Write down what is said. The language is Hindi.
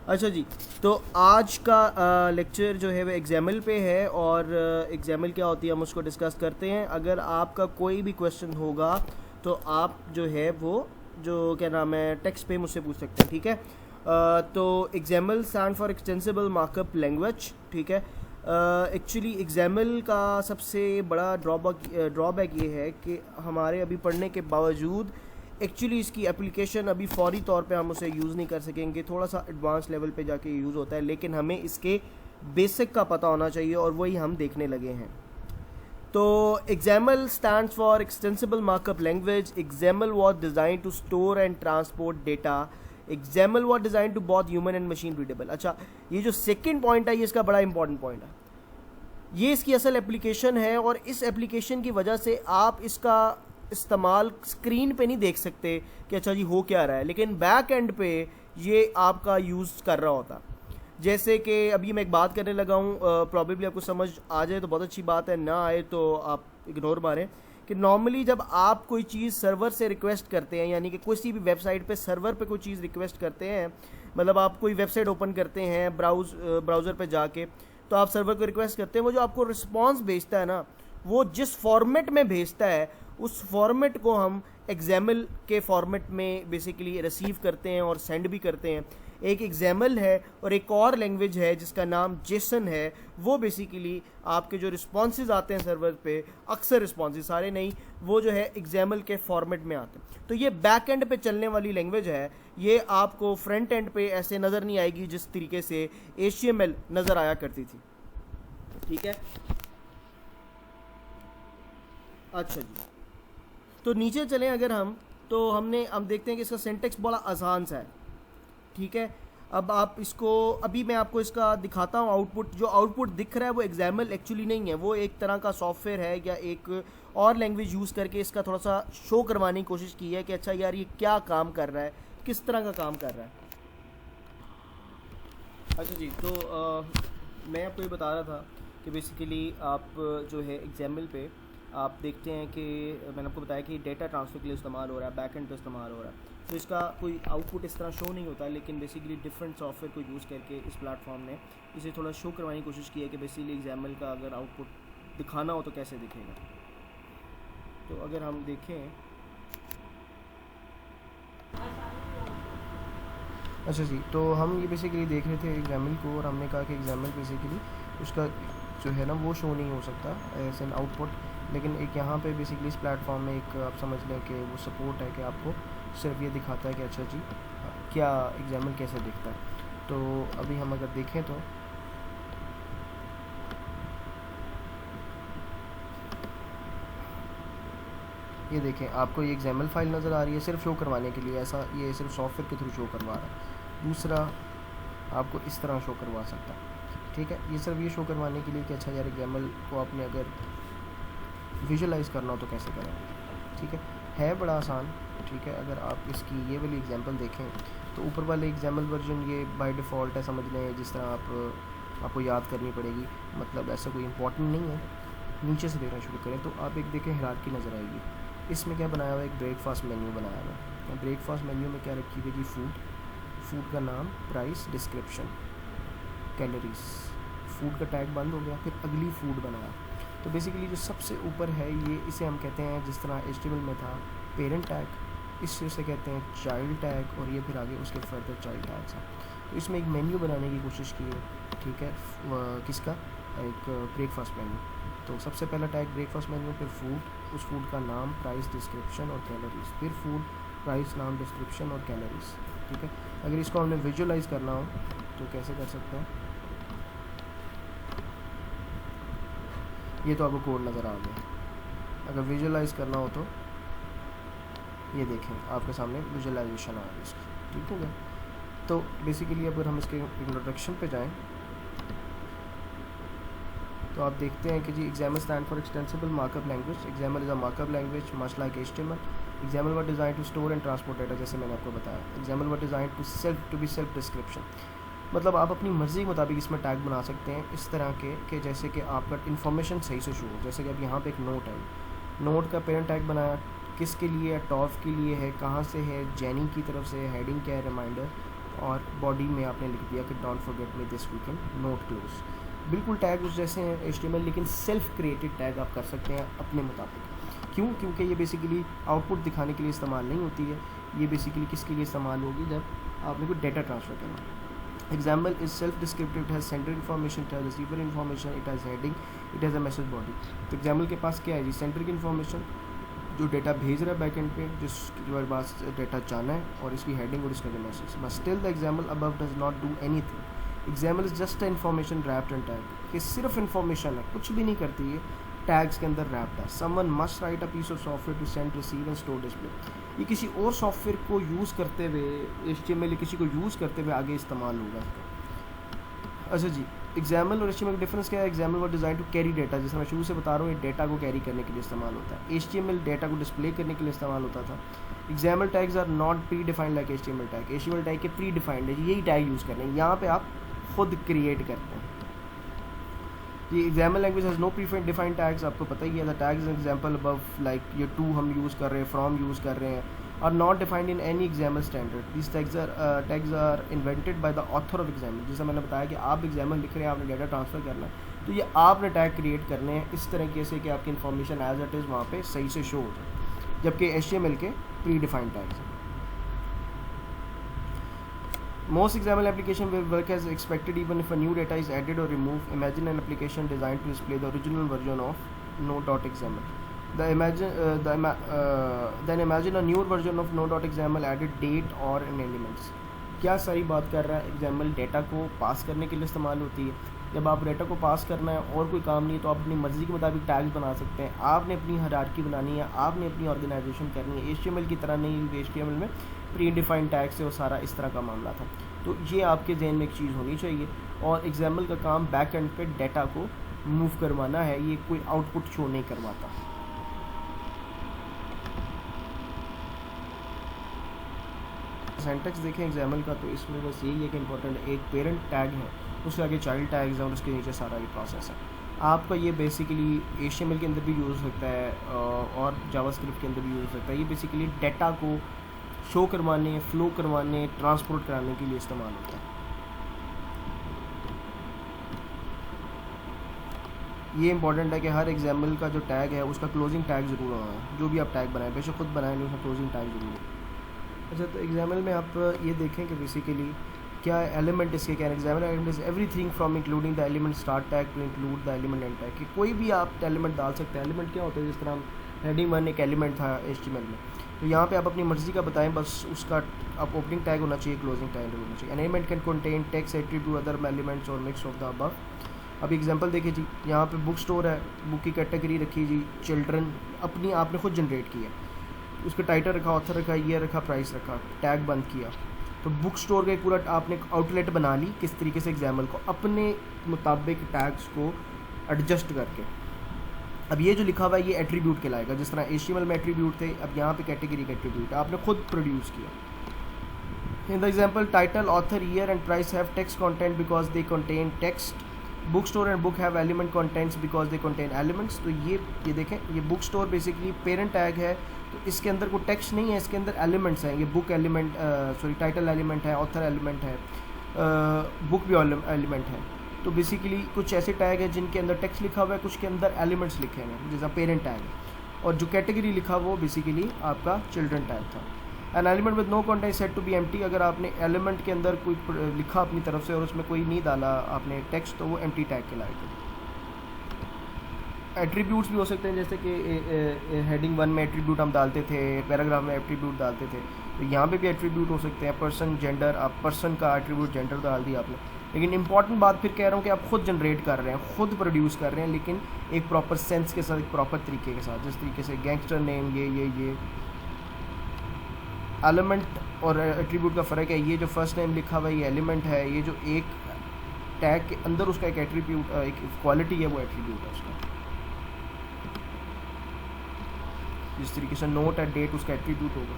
अच्छा जी, तो आज का लेक्चर जो है वो एग्जामल पे है और एग्जामल क्या होती है हम उसको डिस्कस करते हैं। अगर आपका कोई भी क्वेश्चन होगा तो आप जो है वो जो क्या नाम है टेक्स्ट पे मुझसे पूछ सकते हैं, ठीक है। तो एग्जामल stand for extensible markup language, ठीक है। एक्चुअली एग्जामल का सबसे बड़ा ड्रॉबैक ये है कि हमारे अभी पढ़ने के बावजूद एक्चुअली इसकी एप्लीकेशन अभी फौरी तौर पे हम उसे यूज़ नहीं कर सकेंगे, थोड़ा सा एडवांस लेवल पे जाके यूज़ होता है, लेकिन हमें इसके बेसिक का पता होना चाहिए और वही हम देखने लगे हैं। तो XAML stands for Extensible Markup Language. XAML was designed to store and transport data. XAML was designed to both human and machine readable. अच्छा, ये जो सेकंड पॉइंट है ये इसका बड़ा इंपॉर्टेंट पॉइंट है। ये इसकी असल एप्लीकेशन है और इस एप्लीकेशन की वजह से आप इसका इस्तेमाल स्क्रीन पे नहीं देख सकते कि अच्छा जी हो क्या रहा है, लेकिन बैक एंड पे ये आपका यूज़ कर रहा होता। जैसे कि अभी मैं एक बात करने लगा हूँ, प्रॉबेबली आपको समझ आ जाए तो बहुत अच्छी बात है, ना आए तो आप इग्नोर मारें। कि नॉर्मली जब आप कोई चीज़ सर्वर से रिक्वेस्ट करते हैं, यानी कि किसी भी वेबसाइट पे सर्वर पे कोई चीज़ रिक्वेस्ट करते हैं, मतलब आप कोई वेबसाइट ओपन करते हैं ब्राउज़र पे जाके, तो आप सर्वर को रिक्वेस्ट करते हैं, वो जो आपको रिस्पॉन्स भेजता है ना, वो जिस फॉर्मेट में भेजता है उस फॉर्मेट को हम XAML के फॉर्मेट में बेसिकली रिसीव करते हैं और सेंड भी करते हैं। एक XAML है और एक और लैंग्वेज है जिसका नाम JSON है। वो बेसिकली आपके जो रिस्पॉन्सेज आते हैं सर्वर पे, अक्सर रिस्पॉन्सेज, सारे नहीं, वो जो है XAML के फॉर्मेट में आते हैं। तो ये बैक एंड पे चलने वाली लैंग्वेज है। ये आपको फ्रंट एंड पे ऐसे नज़र नहीं आएगी जिस तरीके से HTML नज़र आया करती थी, ठीक है। अच्छा जी, तो नीचे चलें अगर हम, तो हम देखते हैं कि इसका सिंटेक्स बड़ा आसान सा है, ठीक है। अब आप इसको, अभी मैं आपको इसका दिखाता हूँ आउटपुट। जो आउटपुट दिख रहा है वो XAML एक्चुअली नहीं है, वो एक तरह का सॉफ्टवेयर है या एक और लैंग्वेज यूज़ करके इसका थोड़ा सा शो करवाने की कोशिश की है कि अच्छा यार ये क्या काम कर रहा है, किस तरह का काम कर रहा है। अच्छा जी, तो मैं आपको ये बता रहा था कि बेसिकली आप जो है XAML पे आप देखते हैं कि मैंने आपको बताया कि डेटा ट्रांसफ़र के लिए इस्तेमाल हो रहा है, बैक एंड पे इस्तेमाल हो रहा है। तो इसका कोई आउटपुट इस तरह शो नहीं होता, लेकिन बेसिकली डिफरेंट सॉफ्टवेयर को यूज़ करके इस प्लेटफॉर्म ने इसे थोड़ा शो करवाने की कोशिश की है कि बेसिकली XAML का अगर आउटपुट दिखाना हो तो कैसे दिखेगा। तो अगर हम देखें, अच्छा जी, तो हम ये बेसिकली देख रहे थे XAML को और हमने कहा कि XAML बेसिकली उसका जो है ना वो शो नहीं हो सकता एज एन आउटपुट, लेकिन एक यहाँ पे बेसिकली इस प्लेटफॉर्म में एक आप समझ लें कि वो सपोर्ट है कि आपको सिर्फ ये दिखाता है कि अच्छा जी क्या XAML कैसे दिखता है। तो अभी हम अगर देखें तो ये देखें, आपको ये XAML फाइल नज़र आ रही है सिर्फ शो करवाने के लिए, ऐसा ये सिर्फ सॉफ्टवेयर के थ्रू शो करवा रहा है। दूसरा आपको इस तरह शो करवा सकता है, ठीक है। ये सिर्फ ये शो करवाने के लिए कि अच्छा यार XAML को आपने अगर विजुलाइज़ करना हो तो कैसे करें, ठीक है बड़ा आसान, ठीक है। अगर आप इसकी ये वाली एग्जांपल देखें तो ऊपर वाले XAML वर्जन ये बाय डिफ़ॉल्ट है, समझ लें जिस तरह आपको याद करनी पड़ेगी, मतलब ऐसा कोई इंपॉर्टेंट नहीं है। नीचे से देखना शुरू करें तो आप एक देखें हायरार्की नज़र आएगी। इसमें क्या बनाया हुआ है, एक ब्रेकफास्ट मेन्यू बनाया हुआ है। ब्रेकफास्ट मेन्यू में क्या रखी हुई है जी, फूड का नाम, प्राइस, डिस्क्रिप्शन, कैलोरीज। फूड का टैग बंद हो गया, फिर अगली फूड बनाया। तो बेसिकली जो सबसे ऊपर है ये, इसे हम कहते हैं जिस तरह HTML में था पेरेंट टैग, इससे उसे कहते हैं चाइल्ड टैग, और ये फिर आगे उसके फर्दर चाइल्ड टैग्स हैं। तो इसमें एक मेन्यू बनाने की कोशिश की है, ठीक है, किसका, एक ब्रेकफास्ट मेन्यू। तो सबसे पहला टैग ब्रेकफास्ट मेन्यू, फिर फूड, उस फूड का नाम, प्राइस, डिस्क्रिप्शन और कैलोरीज, फिर फूड, प्राइस, नाम, डिस्क्रिप्शन और कैलोरीज, ठीक है। अगर इसको हमने विजुअलाइज़ करना हो तो कैसे कर सकते हैं, ये तो आपको कोड नज़र आ गया। अगर विजुअलाइज़ करना हो तो ये देखें आपके सामने विजुअलाइजेशन आ गई इसकी, ठीक हो गया। तो बेसिकली अगर हम इसके इंट्रोडक्शन पे जाएं तो आप देखते हैं कि जी XAML stand for extensible markup language. XAML is a markup language much like HTML. XAML was designed to store and transport data, जैसे मैंने आपको बताया। XAML was designed to be self description, मतलब आप अपनी मर्ज़ी के मुताबिक इसमें टैग बना सकते हैं इस तरह के कि जैसे कि आपका इन्फॉर्मेशन सही से शो हो। जैसे कि अब यहाँ पे एक नोट है, नोट का पेरेंट टैग बनाया, किसके लिए है, टॉफ के लिए है, कहाँ से है, जेनी की तरफ से, हेडिंग क्या है, रिमाइंडर, और बॉडी में आपने लिख दिया कि don't forget me this weekend, note close. बिल्कुल टैग उस जैसे हैं HTML, लेकिन सेल्फ क्रिएटेड टैग आप कर सकते हैं अपने मुताबिक। क्यों? क्योंकि ये बेसिकली आउटपुट दिखाने के लिए इस्तेमाल नहीं होती है, ये बेसिकली किसके लिए इस्तेमाल होगी, जब आपने कोई डेटा ट्रांसफ़र करना है। Example is self-descriptive, it has sender information, it has receiver information, it has heading, it has a message body। तो example के पास क्या है जी, सेंडर की इन्फॉर्मेशन जो डेटा भेज रहा है बैकएंड पे, जिसके पास डेटा जाना है, और इसकी हेडिंग और इसका जो message. But still the example above does not do anything. Example is just a information wrapped and tag. ये सिर्फ इन्फॉर्मेशन है, कुछ भी नहीं करती है, टैग्स के अंदर रैप्ड है। Someone must write a piece of software to send, receive and store display. ये किसी और सॉफ्टवेयर को यूज़ करते हुए HTML किसी को यूज़ करते हुए आगे इस्तेमाल होगा। अच्छा जी, एग्जाम्पल और HTML का डिफरेंस क्या है? XML were design to carry data, जैसे मैं शुरू से बता रहा हूँ, ये डेटा को कैरी करने के लिए इस्तेमाल होता है। HTML डेटा को डिस्प्ले करने के लिए इस्तेमाल होता था। XML tags are not predefined like HTML tag. HTML tag के प्री डिफाइंड है, यही टैग यूज़ करने हैं, यहाँ पे आप खुद क्रिएट करते हैं। ये XML language has no predefined tags, आपको पता ही है। The tags XML above, like ये टू हम यूज़ कर रहे हैं, फ्रॉम यूज़ कर रहे हैं, are not defined in any XAML standard. These tags are invented by the author of XAML। जैसा मैंने बताया कि आप XAML लिख रहे हैं, आपने डेटा ट्रांसफ़र करना है, तो ये आपने टैग क्रिएट करने हैं इस तरीके से कि आपकी इन्फॉर्मेशन एज इट इज़ वहाँ पे सही से शो हो जाए, जबकि HTML के प्री डिफाइंड टैग्स हैं। Most XAML application will work as expected even if a new data is added or removed. Imagine an application designed to display the original version of node.xml. Then imagine a newer version of node.xml added date or an elements। क्या सारी बात कर रहा है? XAML डेटा को पास करने के लिए इस्तेमाल होती है। जब आप डेटा को पास करना है और कोई काम नहीं है, तो आप अपनी मर्ज़ी के मुताबिक टैग्स बना सकते हैं। आपने अपनी हायरार्की बनानी है, आपने अपनी ऑर्गेनाइजेशन करनी है। HTML की तरह नहीं, क्योंकि HTML में प्री डिफाइंड टैग से वो सारा इस तरह का मामला था। तो ये आपके जहन में एक चीज़ होनी चाहिए। और XAML का काम बैक एंड पे डेटा को मूव करवाना है, ये कोई आउटपुट शो नहीं करवाता। सिंटैक्स देखें XAML का, तो इसमें बस यही है कि इंपॉर्टेंट एक पेरेंट टैग है, उसके आगे चाइल्ड टैग्स हैं और उसके नीचे सारा ये प्रोसेस है। आपका ये बेसिकली HTML के अंदर भी यूज़ हो सकता है और जावास्क्रिप्ट के अंदर भी यूज़ हो सकता है। ये बेसिकली डेटा को शो करवाने, फ्लो करवाने, ट्रांसपोर्ट कराने के लिए इस्तेमाल होता है। ये इंपॉर्टेंट है कि हर XAML का जो टैग है उसका क्लोजिंग टैग ज़रूर होना है। जो भी आप टैग बनाएं, बेशक खुद बनाएं, उसका क्लोजिंग टैग ज़रूर है। अच्छा, तो XAML में आप ये देखें कि बेसिकली क्या एलिमेंट इसके क्या है। XAML element is everything from including the element start tag to include the element end tag. कि कोई भी आप एलिमेंट डाल सकते हैं। एलिमेंट क्या होता है? जिस तरह हेडिंग 1 एक एलिमेंट था HTML में, तो यहाँ पे आप अपनी मर्ज़ी का बताएं, बस उसका आप ओपनिंग टैग होना चाहिए, क्लोजिंग टैग होना चाहिए। An element can contain text, attribute, other elements और मिक्स ऑफ द अबव। अब एग्जांपल देखिए जी, यहाँ पे बुक स्टोर है, बुक की कैटेगरी रखी जी चिल्ड्रन, अपनी आपने खुद जनरेट किया, उसका टाइटल रखा, ऑथर रखा, ईयर रखा, प्राइस रखा, टैग बंद किया। तो बुक स्टोर का एक पूरा आपने आउटलेट बना ली, किस तरीके से XAML को अपने मुताबिक टैग्स को एडजस्ट करके। अब ये जो लिखा हुआ है ये एट्रीब्यूट कहलाएगा। जिस तरह HTML में एट्रीब्यूट थे, अब यहाँ पे कैटेगरी का एट्रीब्यूट आपने खुद प्रोड्यूस किया। In the example title, author, year and price have text content because they contain text. Book store and book have element contents because they contain elements. तो ये देखें, ये book store basically parent tag है, तो इसके अंदर कोई टेक्स्ट नहीं है, इसके अंदर एलिमेंट्स हैं। ये बुक एलिमेंट, टाइटल एलिमेंट है, ऑथर एलिमेंट है, बुक भी एलिमेंट है। तो बेसिकली कुछ ऐसे टैग हैं जिनके अंदर टेक्स्ट लिखा हुआ है, कुछ के अंदर एलिमेंट्स लिखे हैं, जैसा पेरेंट टैग है। और जो कैटेगरी लिखा वो बेसिकली आपका चिल्ड्रन टैग था। An element with no content set to be empty. अगर आपने एलिमेंट के अंदर कोई लिखा अपनी तरफ से और उसमें कोई नहीं डाला आपने टेक्स्ट, तो वो एम्प्टी टैग कहलाएगा। एट्रीब्यूट्स भी हो सकते हैं, जैसे कि हेडिंग 1 में एट्रीब्यूट हम डालते थे, पैराग्राफ में एट्रीब्यूट डालते थे, तो यहाँ पे भी एट्रीब्यूट हो सकते हैं। पर्सन, जेंडर, आप पर्सन का एट्रीब्यूट जेंडर डाल दिया आपने। लेकिन इंपॉर्टेंट बात फिर कह रहा हूँ कि आप खुद जनरेट कर रहे हैं, खुद प्रोड्यूस कर रहे हैं, लेकिन एक प्रॉपर सेंस के साथ, एक प्रॉपर तरीके के साथ। जिस तरीके से गैंगस्टर नेम, ये एलिमेंट और एट्रीब्यूट का फ़र्क है। ये जो फर्स्ट नेम लिखा हुआ है ये एलिमेंट है, ये जो एक टैग के अंदर उसका एक एट्रीब्यूट, एक क्वालिटी है, वो एट्रीब्यूट है उसका। जिस तरीके से नोट एट डेट उसका एट्रीब्यूट होगा।